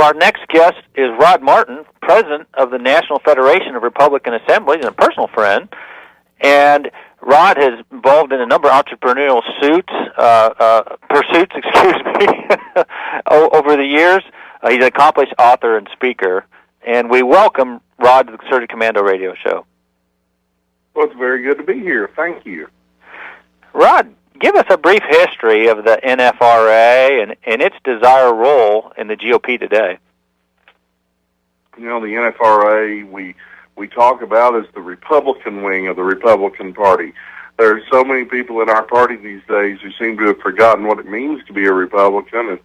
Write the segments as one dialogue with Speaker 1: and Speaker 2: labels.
Speaker 1: our next guest is Rod Martin, president of the National Federation of Republican Assemblies and a personal friend. And Rod has involved in a number of entrepreneurial pursuits, over the years. He's an accomplished author and speaker. And we welcome Rod to the Conservative Commando Radio Show.
Speaker 2: Well, it's very good to be here. Thank you.
Speaker 1: Rod, give us a brief history of the NFRA and its desired role in the GOP today.
Speaker 2: You know, the NFRA, we talk about as the Republican wing of the Republican Party. There are so many people in our party these days who seem to have forgotten what it means to be a Republican and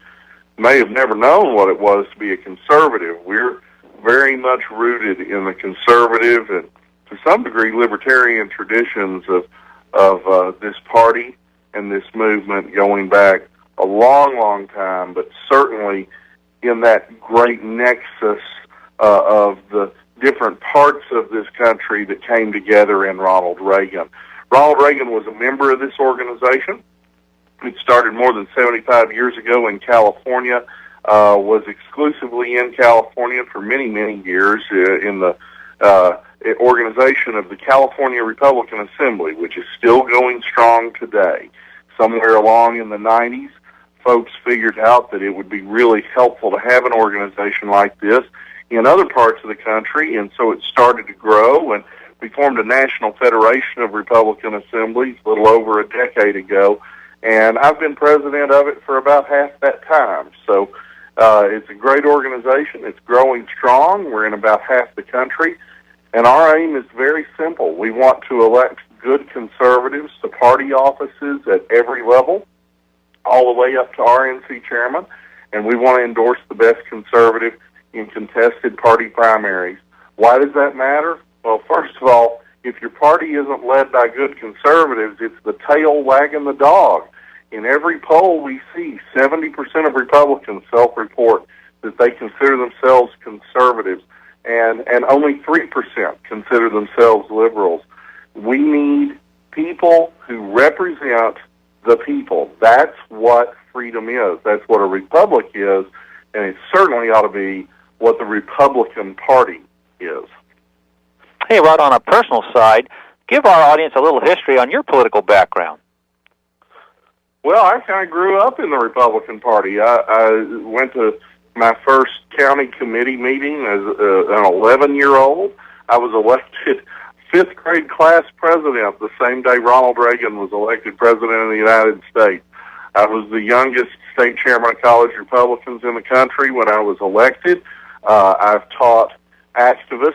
Speaker 2: may have never known what it was to be a conservative. We're very much rooted in the conservative and, to some degree, libertarian traditions of this party and this movement going back a long, long time, but certainly in that great nexus of the different parts of this country that came together in Ronald Reagan. Ronald Reagan was a member of this organization. It started more than 75 years ago in California, was exclusively in California for many, many years in the organization of the California Republican Assembly, which is still going strong today. Somewhere along in the 90s, folks figured out that it would be really helpful to have an organization like this in other parts of the country, and so it started to grow, and we formed a National Federation of Republican Assemblies a little over a decade ago, and I've been president of it for about half that time. So it's a great organization. It's growing strong. We're in about half the country, and our aim is very simple. We want to elect good conservatives to party offices at every level, all the way up to RNC chairman, and we want to endorse the best conservative in contested party primaries. Why does that matter? Well, first of all, if your party isn't led by good conservatives, it's the tail wagging the dog. In every poll we see, 70% of Republicans self-report that they consider themselves conservatives, and only 3% consider themselves liberals. We need people who represent the people. That's what freedom is. That's what a republic is, and it certainly ought to be what the Republican Party is.
Speaker 1: Hey, Rod, on a personal side, give our audience a little history on your political background.
Speaker 2: Well, I kind of grew up in the Republican Party. I went to my first county committee meeting as an 11-year-old. I was elected fifth grade class president the same day Ronald Reagan was elected president of the United States. I was the youngest state chairman of college Republicans in the country when I was elected. I've taught activists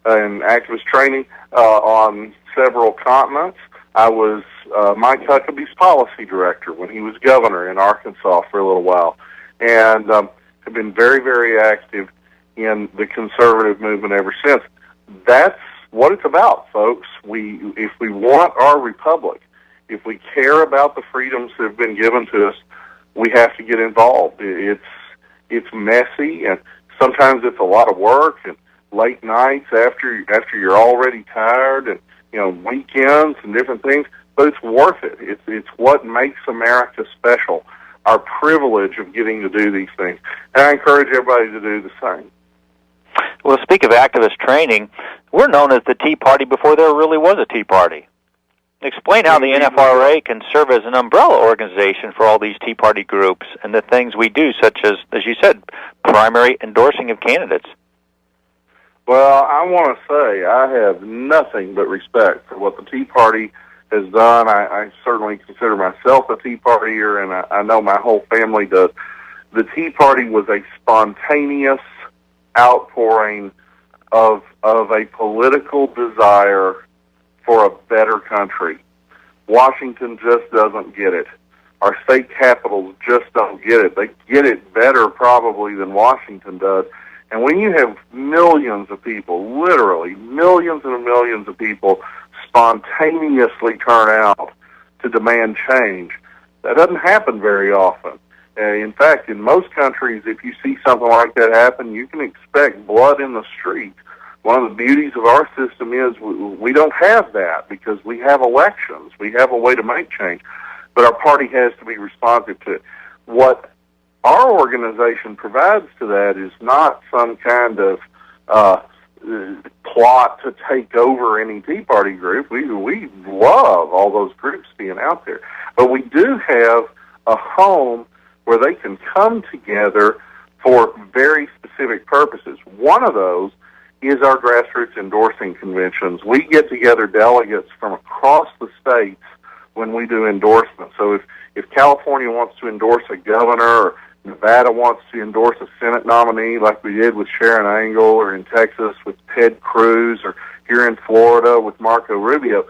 Speaker 2: and activist training on several continents. I was Mike Huckabee's policy director when he was governor in Arkansas for a little while, and have been very, very active in the conservative movement ever since. That's what it's about, folks. If we want our republic, if we care about the freedoms that have been given to us, we have to get involved. It's messy, and sometimes it's a lot of work, and late nights after you're already tired, and weekends and different things. But it's worth it. It's what makes America special. Our privilege of getting to do these things, and I encourage everybody to do the same.
Speaker 1: Well, speak of activist training, we're known as the Tea Party before there really was a Tea Party. Explain how the NFRA can serve as an umbrella organization for all these Tea Party groups and the things we do, such as you said, primary endorsing of candidates.
Speaker 2: Well, I want to say I have nothing but respect for what the Tea Party has done. I certainly consider myself a Tea Partier, and I know my whole family does. The Tea Party was a spontaneous outpouring of a political desire for a better country. Washington just doesn't get it. Our state capitals just don't get it. They get it better probably than Washington does. And when you have millions of people, literally millions and millions of people spontaneously turn out to demand change, that doesn't happen very often. In fact, in most countries, if you see something like that happen, you can expect blood in the street. One of the beauties of our system is we don't have that because we have elections. We have a way to make change. But our party has to be responsive to it. What our organization provides to that is not some kind of plot to take over any Tea Party group. We love all those groups being out there. But we do have a home where they can come together for very specific purposes. One of those is our grassroots endorsing conventions. We get together delegates from across the states when we do endorsements. So if California wants to endorse a governor, or Nevada wants to endorse a Senate nominee like we did with Sharon Angle, or in Texas with Ted Cruz, or here in Florida with Marco Rubio,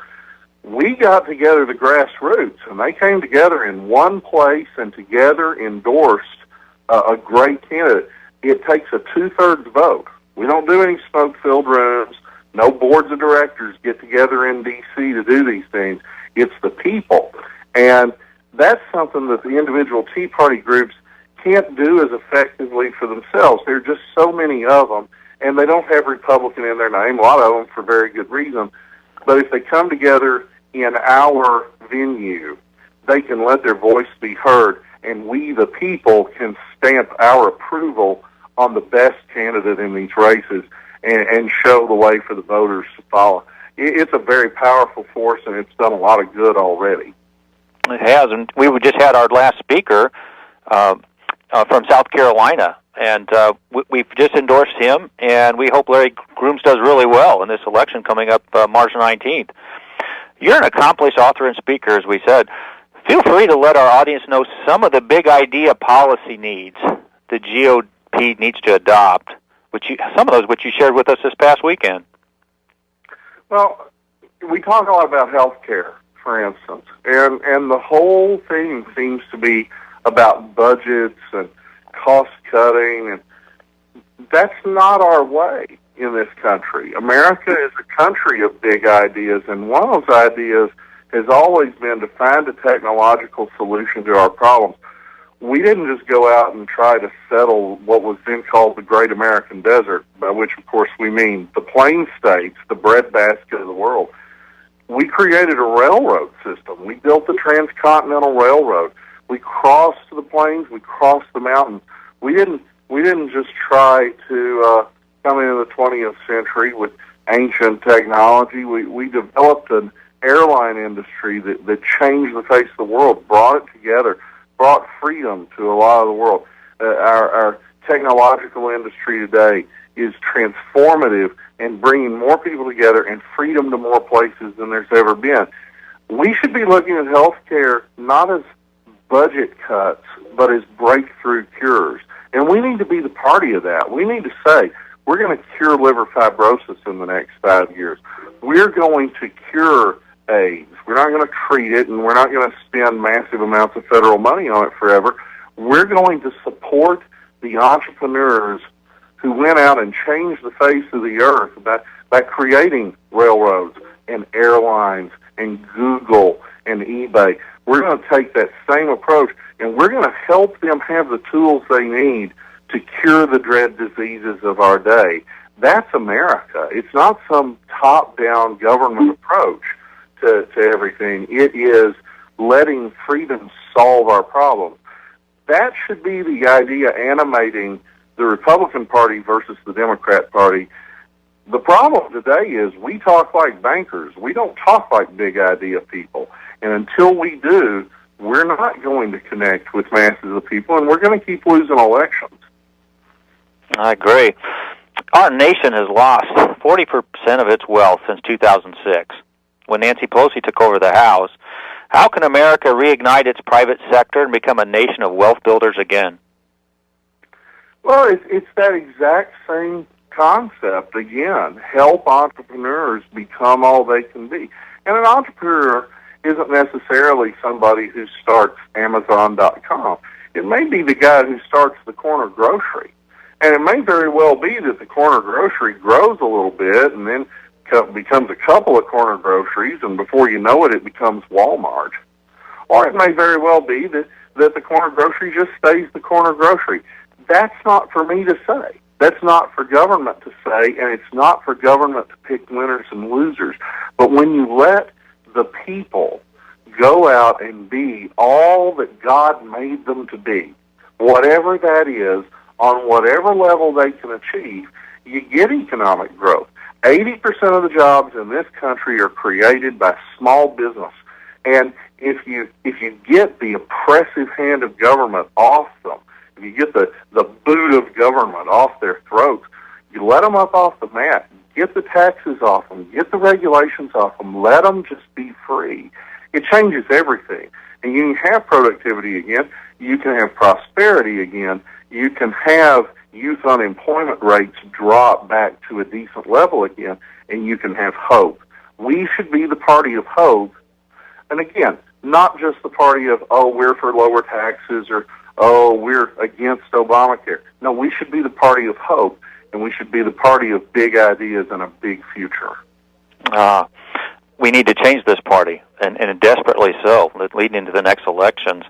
Speaker 2: we got together the grassroots, and they came together in one place and together endorsed a great candidate. It takes a two-thirds vote. We don't do any smoke-filled rooms. No boards of directors get together in D.C. to do these things. It's the people. And that's something that the individual Tea Party groups can't do as effectively for themselves. There are just so many of them, and they don't have Republican in their name, a lot of them for very good reason. But if they come together in our venue, they can let their voice be heard, and we, the people, can stamp our approval on the best candidate in these races and show the way for the voters to follow. It's a very powerful force, and it's done a lot of good already.
Speaker 1: It has, and we just had our last speaker from South Carolina, and we've just endorsed him, and we hope Larry Grooms does really well in this election coming up March 19th. You're an accomplished author and speaker, as we said. Feel free to let our audience know some of the big idea policy needs the GOP needs to adopt, some of those which you shared with us this past weekend.
Speaker 2: Well, we talk a lot about health care, for instance, and the whole thing seems to be about budgets and cost-cutting, and that's not our way in this country. America is a country of big ideas, and one of those ideas has always been to find a technological solution to our problems. We didn't just go out and try to settle what was then called the Great American Desert, by which, of course, we mean the plain states, the breadbasket of the world. We created a railroad system. We built the Transcontinental Railroad. We crossed the plains. We crossed the mountains. We didn't just try to come into the 20th century with ancient technology. We developed an airline industry that changed the face of the world, brought it together, brought freedom to a lot of the world. Our technological industry today is transformative and bringing more people together and freedom to more places than there's ever been. We should be looking at healthcare not as budget cuts, but as breakthrough cures. And we need to be the party of that. We need to say, we're going to cure liver fibrosis in the next 5 years. We're going to cure AIDS. We're not going to treat it, and we're not going to spend massive amounts of federal money on it forever. We're going to support the entrepreneurs who went out and changed the face of the earth by creating railroads and airlines and Google and eBay. We're going to take that same approach, and we're going to help them have the tools they need to cure the dread diseases of our day. That's America. It's not some top-down government approach to everything. It is letting freedom solve our problems. That should be the idea animating the Republican Party versus the Democrat Party. The problem today is we talk like bankers. We don't talk like big idea people. And until we do, we're not going to connect with masses of people, and we're going to keep losing elections.
Speaker 1: I agree. Our nation has lost 40% of its wealth since 2006, when Nancy Pelosi took over the House. How can America reignite its private sector and become a nation of wealth builders again?
Speaker 2: Well, it's that exact same concept again. Help entrepreneurs become all they can be. And an entrepreneur isn't necessarily somebody who starts Amazon.com. It may be the guy who starts the corner grocery. And it may very well be that the corner grocery grows a little bit and then becomes a couple of corner groceries, and before you know it, it becomes Walmart. Or it may very well be that the corner grocery just stays the corner grocery. That's not for me to say. That's not for government to say, and it's not for government to pick winners and losers. But when you let the people go out and be all that God made them to be, whatever that is, on whatever level they can achieve, you get economic growth. 80% of the jobs in this country are created by small business. And if you get the oppressive hand of government off them, if you get the boot of government off their throats, you let them up off the mat, get the taxes off them, get the regulations off them, let them just be free. It changes everything. And you can have productivity again. You can have prosperity again. You can have youth unemployment rates drop back to a decent level again, and you can have hope. We should be the party of hope. And again, not just the party of, oh, we're for lower taxes or, oh, we're against Obamacare. No, we should be the party of hope, and we should be the party of big ideas and a big future.
Speaker 1: We need to change this party, and desperately so, leading into the next elections.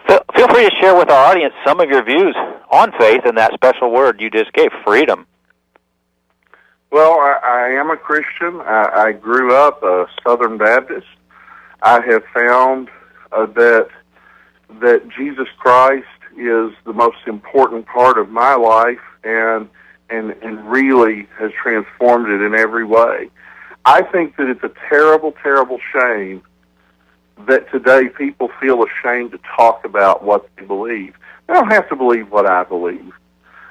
Speaker 1: Feel free to share with our audience some of your views on faith and that special word you just gave, freedom.
Speaker 2: Well, I am a Christian. I grew up a Southern Baptist. I have found that Jesus Christ is the most important part of my life and really has transformed it in every way. I think that it's a terrible, terrible shame that today people feel ashamed to talk about what they believe. They don't have to believe what I believe.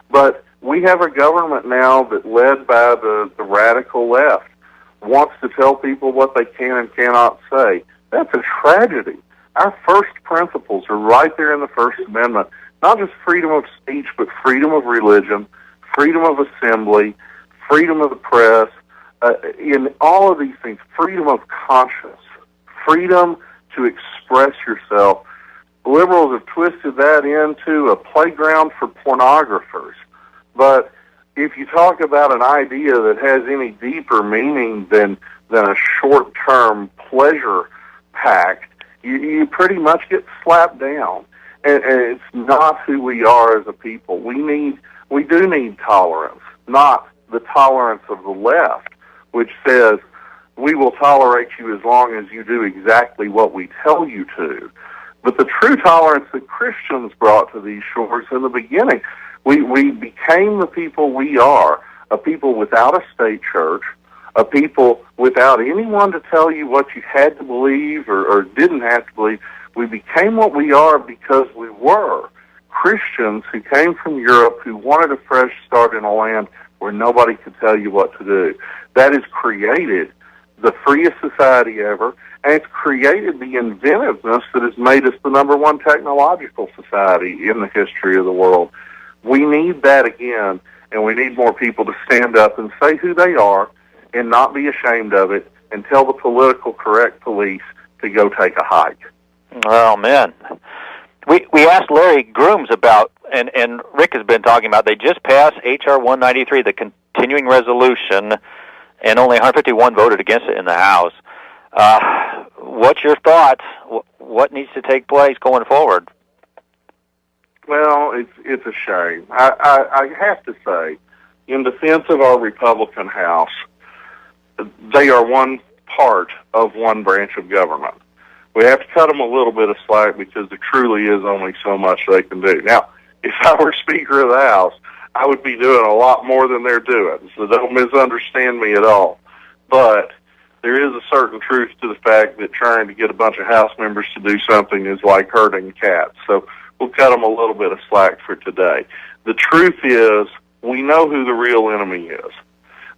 Speaker 2: But we have a government now that, led by the radical left, wants to tell people what they can and cannot say. That's a tragedy. Our first principles are right there in the First Amendment. Not just freedom of speech, but freedom of religion, freedom of assembly, freedom of the press, in all of these things, freedom of conscience, freedom to express yourself. Liberals have twisted that into a playground for pornographers. But if you talk about an idea that has any deeper meaning than a short-term pleasure pact, you pretty much get slapped down. And it's not who we are as a people. We do need tolerance, not the tolerance of the left, which says, we will tolerate you as long as you do exactly what we tell you to. But the true tolerance that Christians brought to these shores in the beginning, we became the people we are, a people without a state church, a people without anyone to tell you what you had to believe or didn't have to believe. We became what we are because we were Christians who came from Europe, who wanted a fresh start in a land where nobody could tell you what to do. That has created the freest society ever, and it's created the inventiveness that has made us the number one technological society in the history of the world. We need that again, and we need more people to stand up and say who they are and not be ashamed of it and tell the political correct police to go take a hike.
Speaker 1: Oh, man. We asked Larry Grooms about, and Rick has been talking about, they just passed H.R. 193, the continuing resolution, and only 151 voted against it in the House. What's your thoughts? What needs to take place going forward?
Speaker 2: Well, it's a shame. I have to say, in defense of our Republican House, they are one part of one branch of government. We have to cut them a little bit of slack because there truly is only so much they can do. Now, if I were Speaker of the House, I would be doing a lot more than they're doing, so don't misunderstand me at all. But there is a certain truth to the fact that trying to get a bunch of House members to do something is like herding cats. So we'll cut them a little bit of slack for today. The truth is, we know who the real enemy is.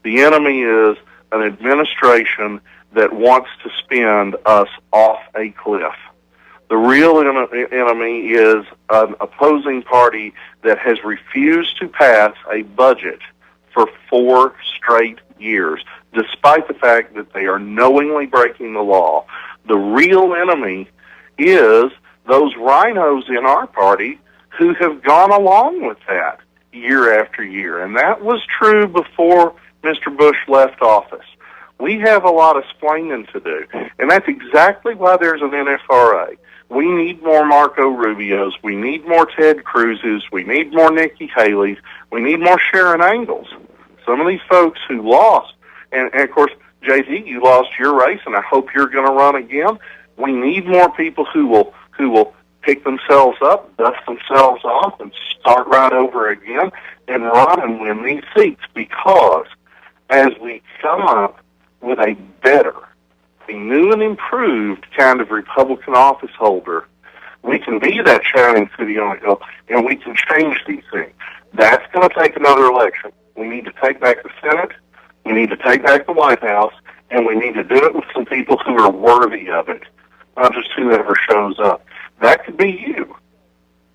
Speaker 2: The enemy is an administration that wants to spin us off a cliff. The real enemy is an opposing party that has refused to pass a budget for 4 straight years, despite the fact that they are knowingly breaking the law. The real enemy is those rhinos in our party who have gone along with that year after year. And that was true before Mr. Bush left office. We have a lot of explaining to do, and that's exactly why there's an NFRA. We need more Marco Rubios. We need more Ted Cruzes. We need more Nikki Haley's. We need more Sharon Angles. Some of these folks who lost, and of course, JD, you lost your race, and I hope you're going to run again. We need more people who will pick themselves up, dust themselves off, and start right over again and run and win these seats. Because as we come up with a better, a new and improved kind of Republican office holder, we can be that shining city on a hill, and we can change these things. That's going to take another election. We need to take back the Senate, we need to take back the White House, and we need to do it with some people who are worthy of it, not just whoever shows up. That could be you.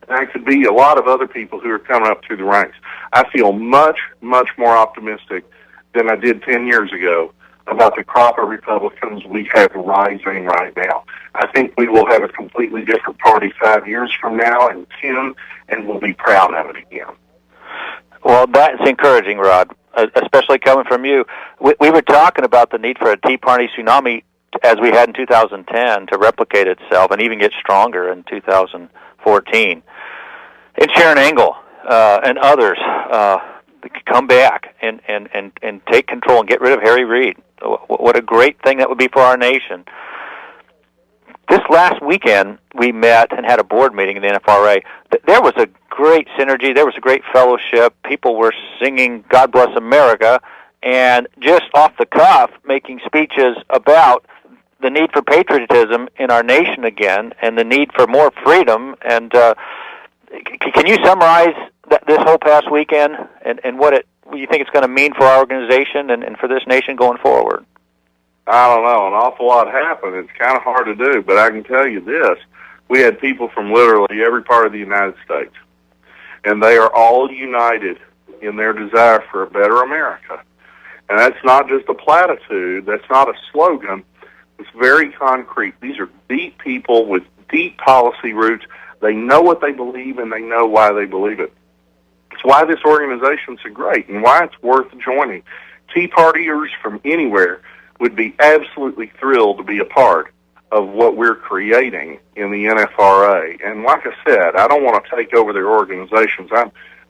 Speaker 2: That could be a lot of other people who are coming up through the ranks. I feel much, much more optimistic than I did 10 years ago about the crop of Republicans we have rising right now. I think we will have a completely different party 5 years from now and 10, and we'll be proud of it again.
Speaker 1: Well, that's encouraging, Rod, especially coming from you. We were talking about the need for a Tea Party tsunami as we had in 2010 to replicate itself and even get stronger in 2014. And Sharon Engel and others come back and take control and get rid of Harry Reid. What a great thing that would be for our nation. This last weekend, we met and had a board meeting in the NFRA. There was a great synergy. There was a great fellowship. People were singing God Bless America and just off the cuff making speeches about the need for patriotism in our nation again and the need for more freedom. And can you summarize this whole past what you think it's going to mean for our organization and for this nation going forward?
Speaker 2: I don't know. An awful lot happened. It's kind of hard to do, but I can tell you this. We had people from literally every part of the United States, and they are all united in their desire for a better America. And that's not just a platitude. That's not a slogan. It's very concrete. These are deep people with deep policy roots. They know what they believe, and they know why they believe it. It's why this organization's so great and why it's worth joining. Tea Partiers from anywhere would be absolutely thrilled to be a part of what we're creating in the NFRA. And like I said, I don't want to take over their organizations.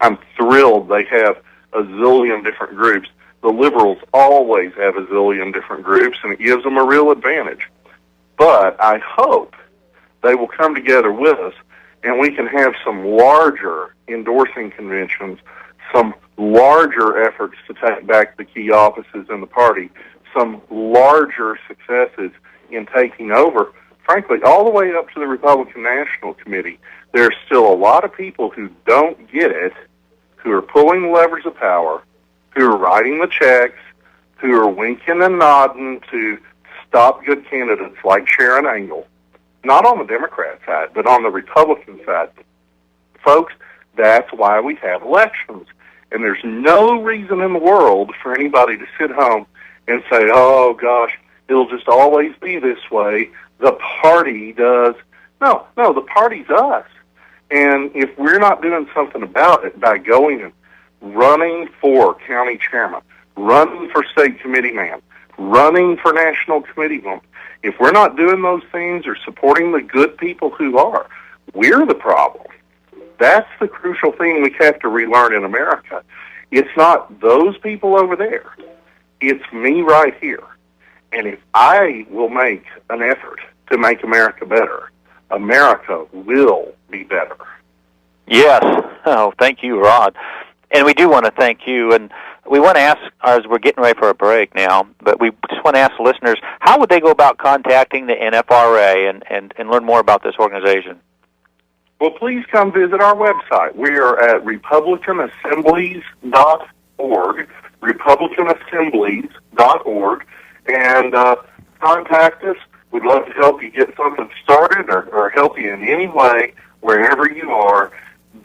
Speaker 2: I'm thrilled they have a zillion different groups. The liberals always have a zillion different groups, and it gives them a real advantage. But I hope they will come together with us, and we can have some larger endorsing conventions, some larger efforts to take back the key offices in the party, some larger successes in taking over, frankly, all the way up to the Republican National Committee. There's still a lot of people who don't get it, who are pulling the levers of power, who are writing the checks, who are winking and nodding to stop good candidates like Sharon Engel, not on the Democrat side, but on the Republican side. Folks, that's why we have elections. And there's no reason in the world for anybody to sit home and say, oh, gosh, it'll just always be this way. The party does. No, the party's us. And if we're not doing something about it by going and running for county chairman, running for state committee man, running for national committee woman, if we're not doing those things or supporting the good people who are, we're the problem. That's the crucial thing we have to relearn in America. It's not those people over there. It's me right here. And if I will make an effort to make America better, America will be better.
Speaker 1: Yes. Oh, thank you, Rod. And we do want to thank you. And we want to ask, as we're getting ready for a break now, but we just want to ask the listeners, how would they go about contacting the NFRA and learn more about this organization?
Speaker 2: Well, please come visit our website. We are at republicanassemblies.org, republicanassemblies.org, and contact us. We'd love to help you get something started or help you in any way wherever you are.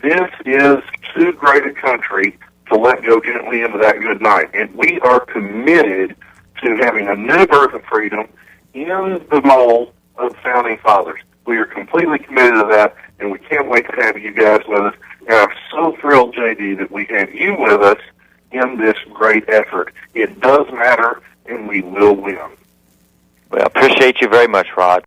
Speaker 2: This is too great a country to let go gently into that good night. And we are committed to having a new birth of freedom in the mold of the Founding Fathers. We are completely committed to that, and we can't wait to have you guys with us. And I'm so thrilled, JD, that we have you with us in this great effort. It does matter, and we will win.
Speaker 1: Well, appreciate you very much, Rod.